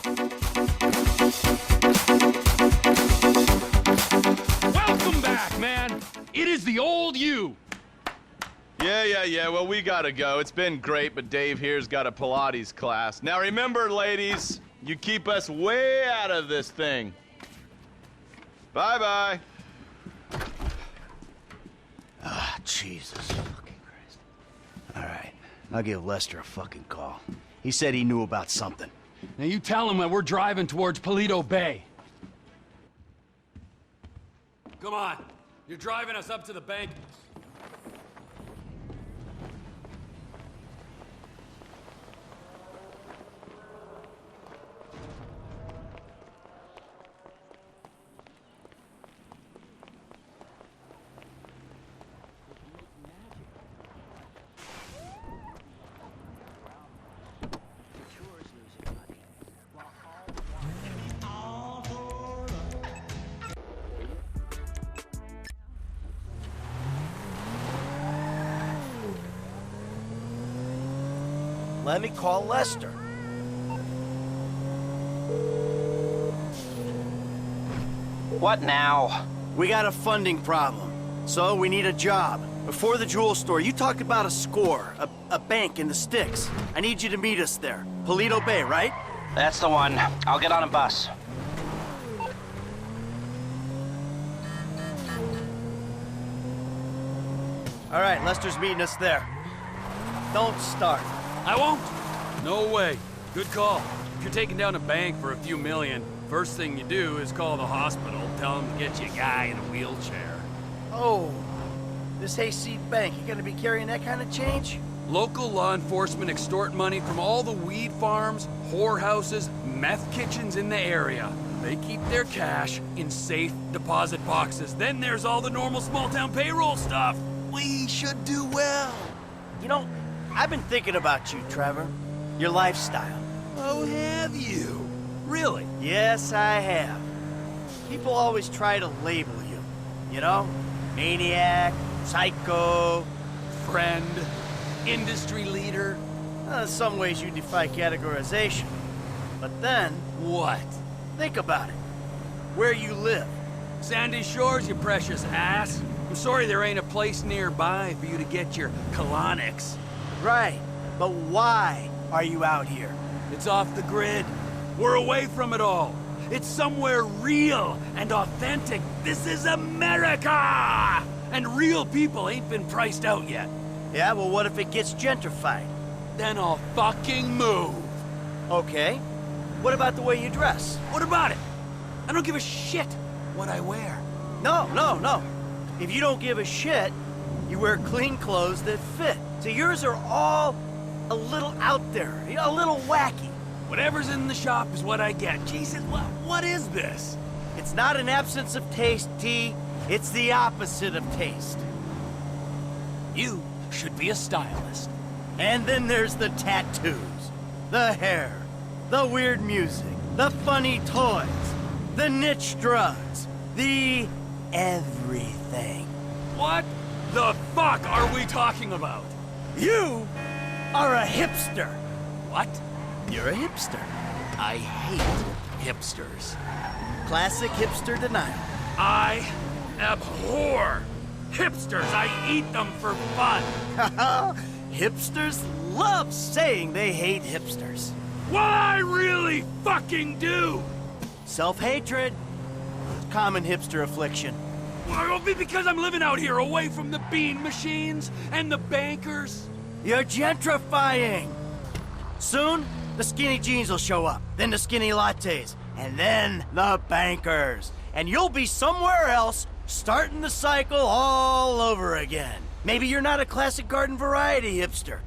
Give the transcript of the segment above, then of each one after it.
Welcome back, man. It is the old you. Yeah, well, we gotta go. It's been great, but Dave here's got a Pilates class. Now remember, ladies, you keep us way out of this thing. Bye-bye. Ah, Jesus fucking Christ. All right, I'll give Lester a fucking call. He said he knew about something. Now you tell him that we're driving towards Paleto Bay. Come on. You're driving us up to the bank. Let me call Lester. What now? We got a funding problem, so we need a job. Before the jewel store, you talked about a score, a bank in the sticks. I need you to meet us there. Paleto Bay, right? That's the one. I'll get on a bus. All right, Lester's meeting us there. Don't start. I won't. No way. Good call. If you're taking down a bank for a few million, first thing you do is call the hospital, tell them to get you a guy in a wheelchair. Oh, this hayseed bank, you gonna be carrying that kind of change? Local law enforcement extort money from all the weed farms, whorehouses, meth kitchens in the area. They keep their cash in safe deposit boxes. Then there's all the normal small-town payroll stuff. We should do well. You know, I've been thinking about you, Trevor. Your lifestyle. Oh, have you? Really? Yes, I have. People always try to label you. You know? Maniac, psycho. Friend, industry leader. In some ways you defy categorization. But then, What? think about it. Where you live. Sandy Shores, you precious ass. I'm sorry there ain't a place nearby for you to get your colonics. Right. But why are you out here? It's off the grid. We're away from it all. It's somewhere real and authentic. This is America! And real people ain't been priced out yet. Yeah, well, what if it gets gentrified? Then I'll fucking move. Okay. What about the way you dress? What about it? I don't give a shit what I wear. No. If you don't give a shit, you wear clean clothes that fit. So yours are all a little out there, a little wacky. Whatever's in the shop is what I get. Jesus, what is this? It's not an absence of taste, T. It's the opposite of taste. You should be a stylist. And then there's the tattoos, the hair, the weird music, the funny toys, the niche drugs, the everything. What the fuck are we talking about? You are a hipster. What? You're a hipster. I hate hipsters. Classic hipster denial. I abhor hipsters. I eat them for fun. Hipsters love saying they hate hipsters. What I really fucking do. Self-hatred. Common hipster affliction. Well, because I'm living out here away from the bean machines and the bankers. You're gentrifying. Soon, the skinny jeans will show up, then the skinny lattes, and then the bankers. And you'll be somewhere else, starting the cycle all over again. Maybe you're not a classic garden variety hipster,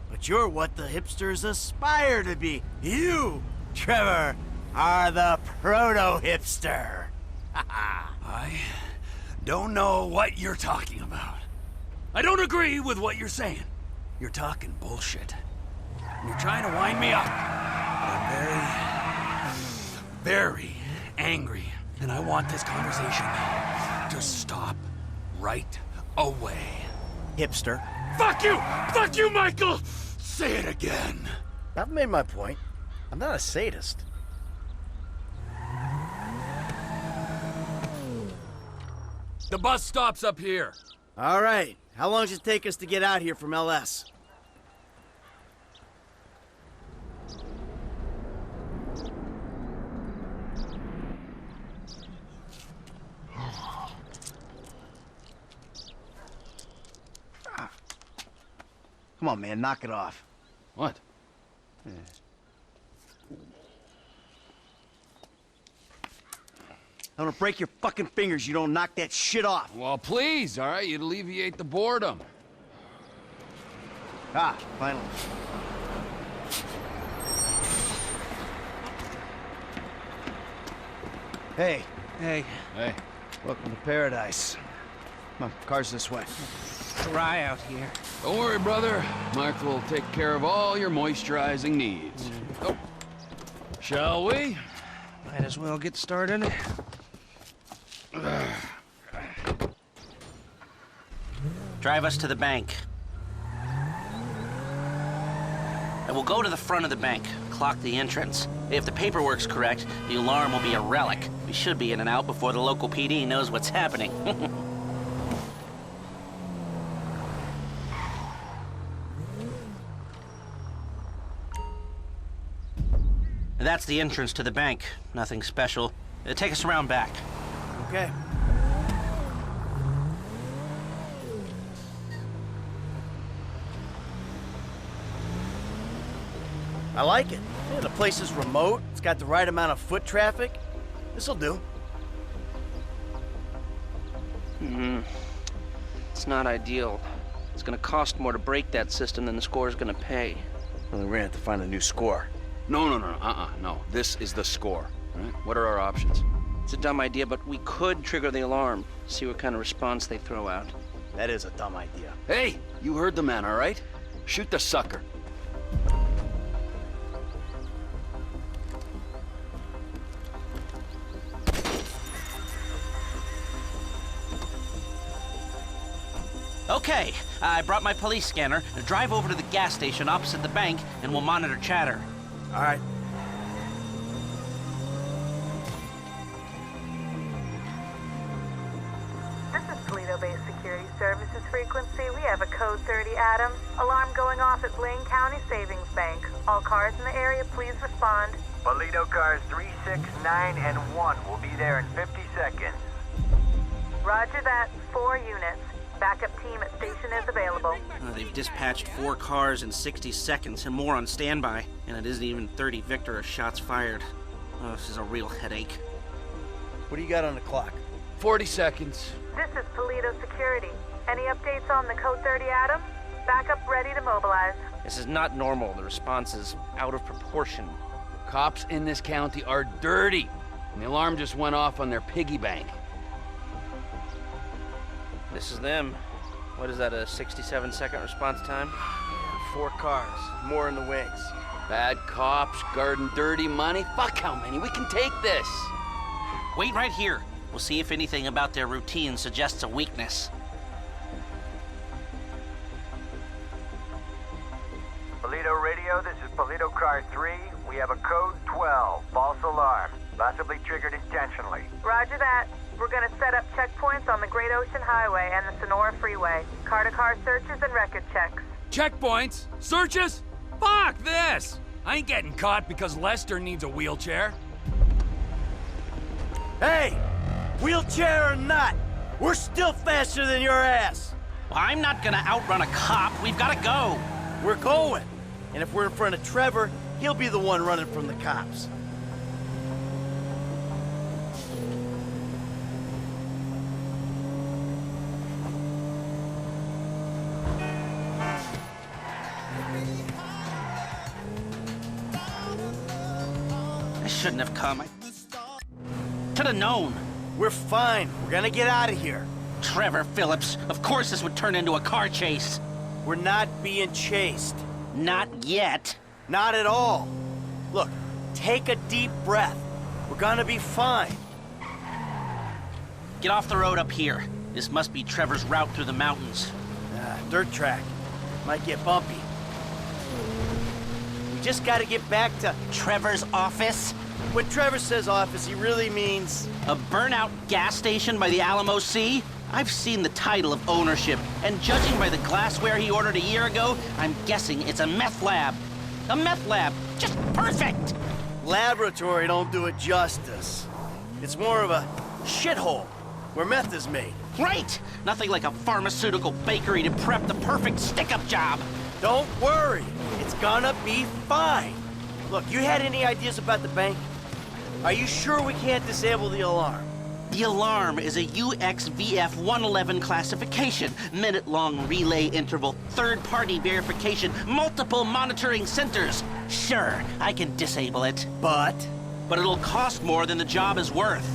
but you're what the hipsters aspire to be. You, Trevor, are the proto-hipster. I don't know what you're talking about. I don't agree with what you're saying. You're talking bullshit. You're trying to wind me up. I'm very angry. And I want this conversation to stop right away. Hipster. Fuck you! Fuck you, Michael! Say it again. I've made my point. I'm not a sadist. The bus stop's up here. All right. How long does it take us to get out here from LS? Come on, man, knock it off. What? I'm gonna break your fucking fingers. You don't knock that shit off. Well, please, all right? You'd alleviate the boredom. Ah, finally. Hey. Hey, Hey. Welcome to paradise. Come on, car's this way. dry out here. Don't worry, brother. Mark will take care of all your moisturizing needs. Oh. Shall we? Might as well get started. Drive us to the bank. And we'll go to the front of the bank, clock the entrance. If the paperwork's correct, the alarm will be a relic. We should be in and out before the local PD knows what's happening. That's the entrance to the bank. Nothing special. Take us around back. Okay. I like it. Yeah, the place is remote. It's got the right amount of foot traffic. This'll do. It's not ideal. It's gonna cost more to break that system than the score's gonna pay. Well, we're gonna have to find a new score. No. This is the score. All right? What are our options? It's a dumb idea, but we could trigger the alarm, see what kind of response they throw out. That is a dumb idea. Hey, you heard the man, all right? Shoot the sucker. Okay, I brought my police scanner. Drive over to the gas station opposite the bank, and we'll monitor chatter. All right. This is Toledo-based Security Services frequency. We have a code 30 Adam. Alarm going off at Blaine County Savings Bank. All cars in the area, please respond. Toledo cars 3, 6, 9, and 1 will be there in 50 seconds. Roger that. 4 units. Backup team at station is available. They've dispatched 4 cars in 60 seconds and more on standby. And it isn't even 30 Victor or shots fired. Oh, this is a real headache. What do you got on the clock? 40 seconds. This is Toledo Security. Any updates on the code 30 Adam? Backup ready to mobilize. This is not normal. The response is out of proportion. Cops in this county are dirty. And the alarm just went off on their piggy bank. This is them. What is that, a 67-second response time? 4 cars. More in the wings. Bad cops, guarding dirty money. Fuck how many? We can take this. Wait right here. We'll see if anything about their routine suggests a weakness. Toledo radio, this is Toledo car 3. We have a code 12, false alarm, possibly triggered intentionally. Roger that. We're gonna set up checkpoints on the Great Ocean Highway and the Sonora Freeway. Car-to-car searches and record checks. Checkpoints? Searches? Fuck this! I ain't getting caught because Lester needs a wheelchair. Hey! Wheelchair or not, we're still faster than your ass. Well, I'm not gonna outrun a cop. We've gotta go. We're going. And if we're in front of Trevor, he'll be the one running from the cops. I shouldn't have come. I should have known. We're fine. We're gonna get out of here. Trevor Phillips, of course this would turn into a car chase. We're not being chased. Not yet. Not at all. Look, take a deep breath. We're gonna be fine. Get off the road up here. This must be Trevor's route through the mountains. Dirt track. Might get bumpy. We just gotta get back to... Trevor's office? When Trevor says office, he really means... A burnout gas station by the Alamo Sea? I've seen the title of ownership, and judging by the glassware he ordered a year ago, I'm guessing it's a meth lab. A meth lab. Just perfect! Laboratory don't do it justice. It's more of a shithole where meth is made. Right! Nothing like a pharmaceutical bakery to prep the perfect stick-up job. Don't worry, it's gonna be fine. Look, you had any ideas about the bank? Are you sure we can't disable the alarm? The alarm is a UXVF 111 classification, minute-long relay interval, third-party verification, multiple monitoring centers. Sure, I can disable it. But It'll cost more than the job is worth.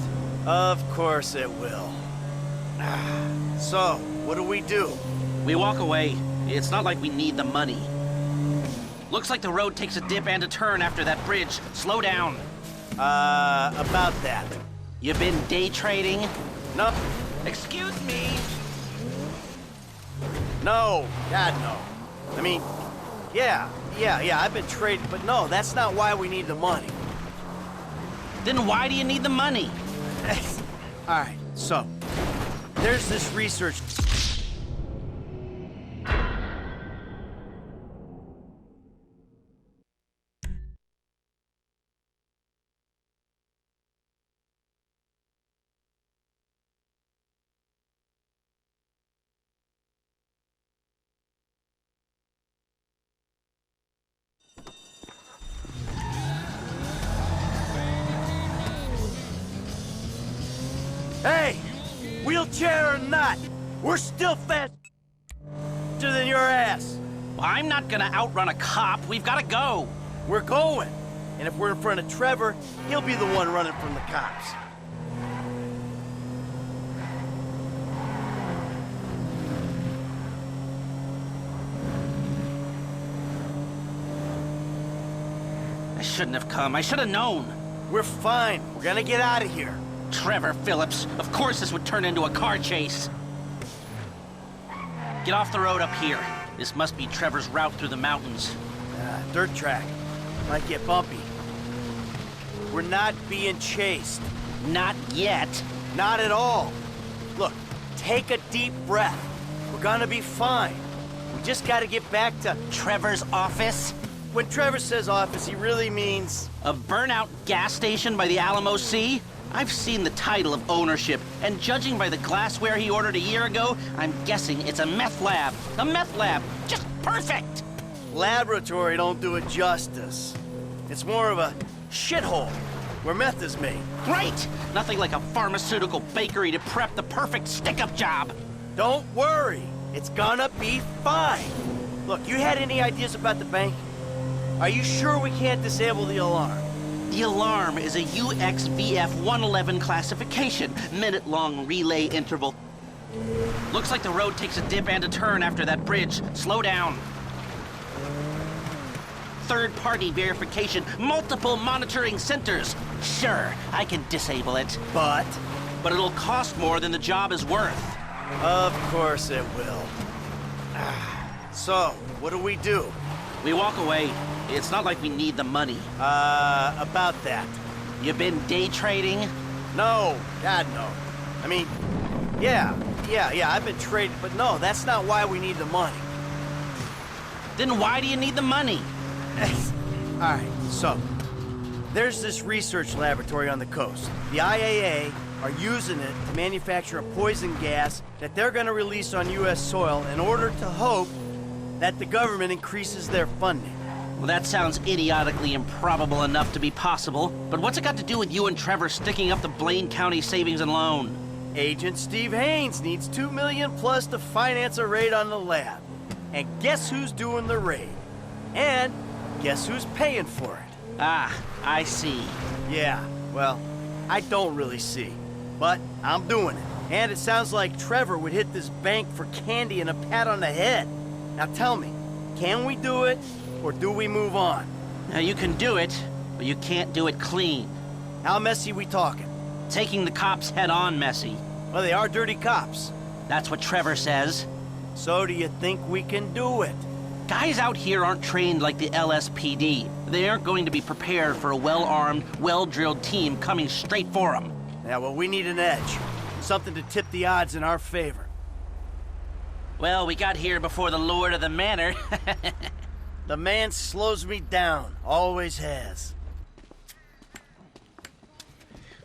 of course it will. So, what do? We walk away. It's not like we need the money. Looks like the road takes a dip and a turn after that bridge. Slow down. About that. You've been day trading? No, Excuse me? no, God, no. I mean, yeah, I've been trading, but no, that's not why we need the money. Then why do you need the money? All right, so, there's this research. Hey, wheelchair or not, we're still faster than your ass. Well, I'm not gonna outrun a cop. We've gotta go. We're going. And if we're in front of Trevor, he'll be the one running from the cops. I shouldn't have come. I should have known. We're fine. We're gonna get out of here. Trevor Phillips. Of course this would turn into a car chase. Get off the road up here. This must be Trevor's route through the mountains. Dirt track. Might get bumpy. We're not being chased. Not yet. Not at all. Look, take a deep breath. We're gonna be fine. We just gotta get back to... Trevor's office? When Trevor says office, he really means... A burnout gas station by the Alamo Sea? I've seen the title of ownership, and judging by the glassware he ordered a year ago, I'm guessing it's a meth lab. A meth lab. Just perfect! Laboratory don't do it justice. It's more of a shithole where meth is made. Right! Nothing like a pharmaceutical bakery to prep the perfect stick-up job. Don't worry, it's gonna be fine. Look, you had any ideas about the bank? Are you sure we can't disable the alarm? The alarm is a UXVF 111 classification, minute-long relay interval. Looks like the road takes a dip and a turn after that bridge. Slow down. Third-party verification, multiple monitoring centers. Sure, I can disable it. But It'll cost more than the job is worth. of course it will. So, what do? We walk away. It's not like we need the money. About that. You've been day trading? No, God, no. I mean, yeah, I've been trading, but no, that's not why we need the money. Then why do you need the money? All right, so, there's this research laboratory on the coast. The IAA are using it to manufacture a poison gas that they're gonna release on U.S. soil in order to hope that the government increases their funding. Well, that sounds idiotically improbable enough to be possible, but what's it got to do with you and Trevor sticking up the Blaine County Savings and Loan? Agent Steve Haynes needs $2 million plus to finance a raid on the lab. And guess who's doing the raid? And guess who's paying for it? Ah, I see. Yeah, well, I don't really see. But I'm doing it. And it sounds like Trevor would hit this bank for candy and a pat on the head. Now tell me, can we do it, or do we move on? Now, you can do it, but you can't do it clean. How messy we talking? Taking the cops head-on messy. Well, they are dirty cops. That's what Trevor says. So do you think we can do it? Guys out here aren't trained like the LSPD. They aren't going to be prepared for a well-armed, well-drilled team coming straight for them. Yeah, well, we need an edge. Something to tip the odds in our favor. Well, we got here before the lord of the manor. The man slows me down. Always has.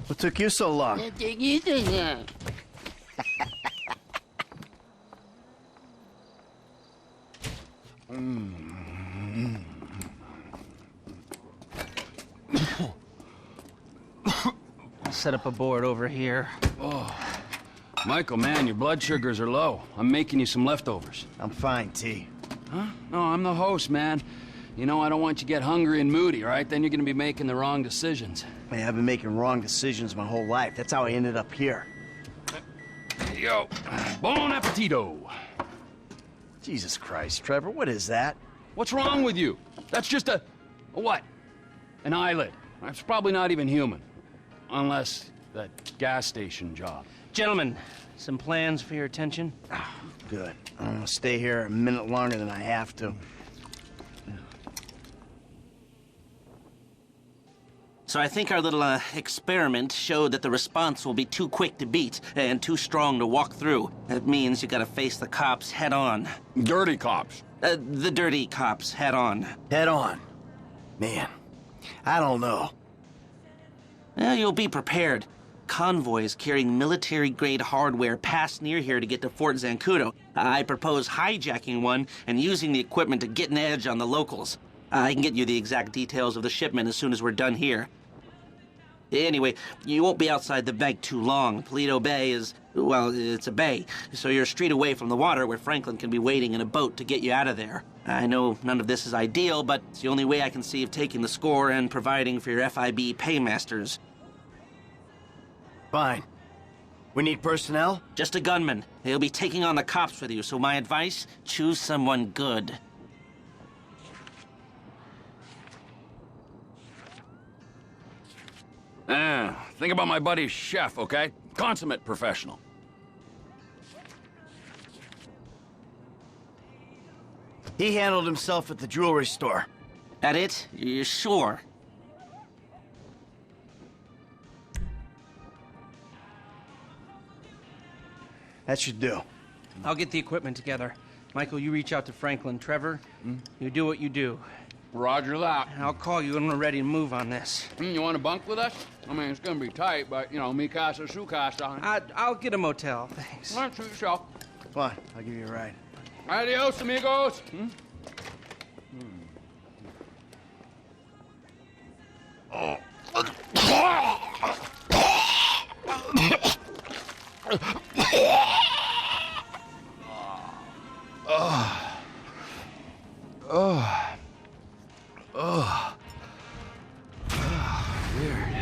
What took you so long? Set up a board over here. Michael, man, your blood sugars are low. I'm making you some leftovers. I'm fine, T. Huh? No, I'm the host, man. You know, I don't want you to get hungry and moody, right? Then you're gonna be making the wrong decisions. Man, I've been making wrong decisions my whole life. That's how I ended up here. Yo, bon appetito. Jesus Christ, Trevor, what is that? What's wrong with you? That's just a what? An eyelid. That's probably not even human. Unless that gas station job. Gentlemen, some plans for your attention? Good. I'm gonna stay here a minute longer than I have to. So I think our little experiment showed that the response will be too quick to beat and too strong to walk through. That means you gotta face the cops head on. Dirty cops. The dirty cops head on. Head on. Man, I don't know. Well, you'll be prepared. Convoys carrying military-grade hardware pass near here to get to Fort Zancudo. I propose hijacking one and using the equipment to get an edge on the locals. I can get you the exact details of the shipment as soon as we're done here. Anyway, you won't be outside the bank too long. Paleto Bay is, well, it's a bay, so you're a street away from the water where Franklin can be waiting in a boat to get you out of there. I know none of this is ideal, but it's the only way I can see of taking the score and providing for your FIB paymasters. Fine. We need personnel? Just a gunman. He'll be taking on the cops with you, so my advice, choose someone good. Think about my buddy Chef, okay? Consummate professional. He handled himself at the jewelry store. That it? You sure? That should do. I'll get the equipment together. Michael, you reach out to Franklin. Trevor, you do what you do. Roger that. I'll call you when we're ready to move on this. You want to bunk with us? I mean, it's gonna be tight, but, you know, mi casa, su casa. I'll get a motel, thanks. All right, suit yourself. Come on, I'll give you a ride. Adios, amigos. Weird.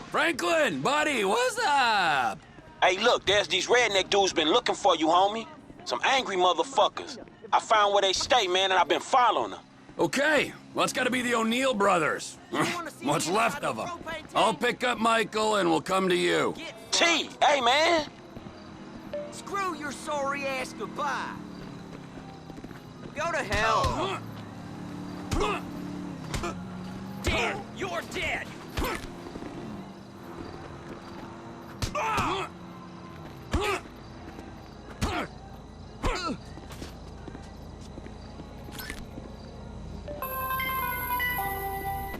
Franklin, buddy, what's up? Hey, look, there's these redneck dudes been looking for you, homie. Some angry motherfuckers. I found where they stay, man, and I've been following them. Okay, well, it's gotta be the O'Neill brothers. What's left of them. I'll pick up Michael and we'll come to you. T, hey, man. Screw your sorry ass goodbye. Go to hell. Dead. You're dead.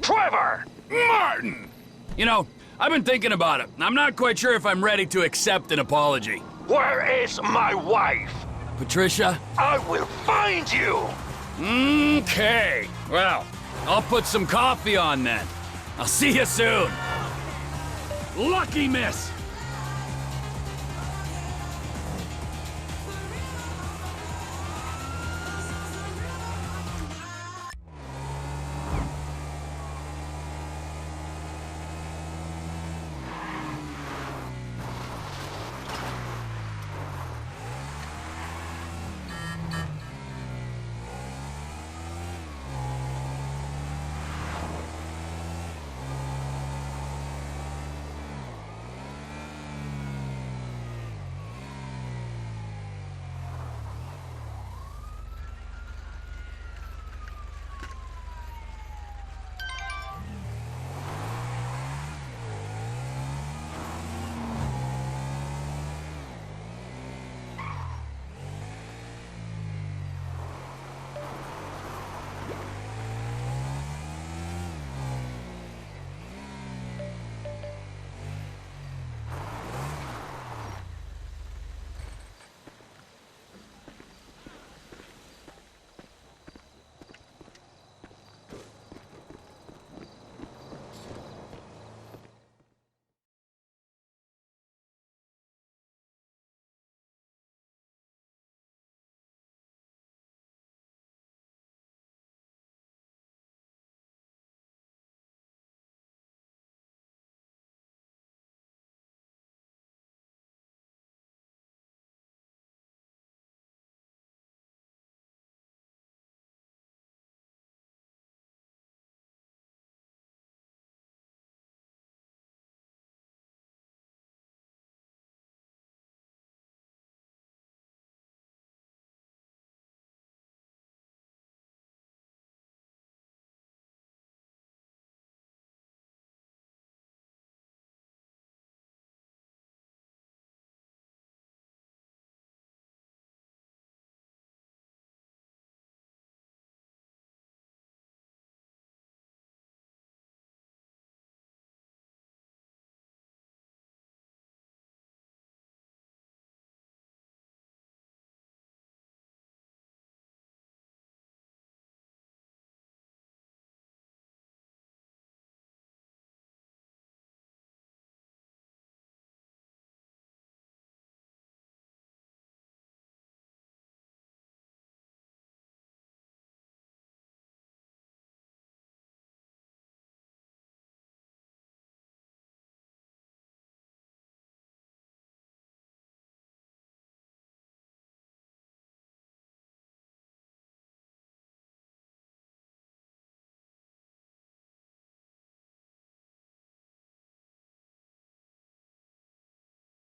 Trevor! Martin! You know, I've been thinking about it. I'm not quite sure if I'm ready to accept an apology. Where is my wife? Patricia? I will find you! Okay. Well, I'll put some coffee on then. I'll see you soon. Lucky miss!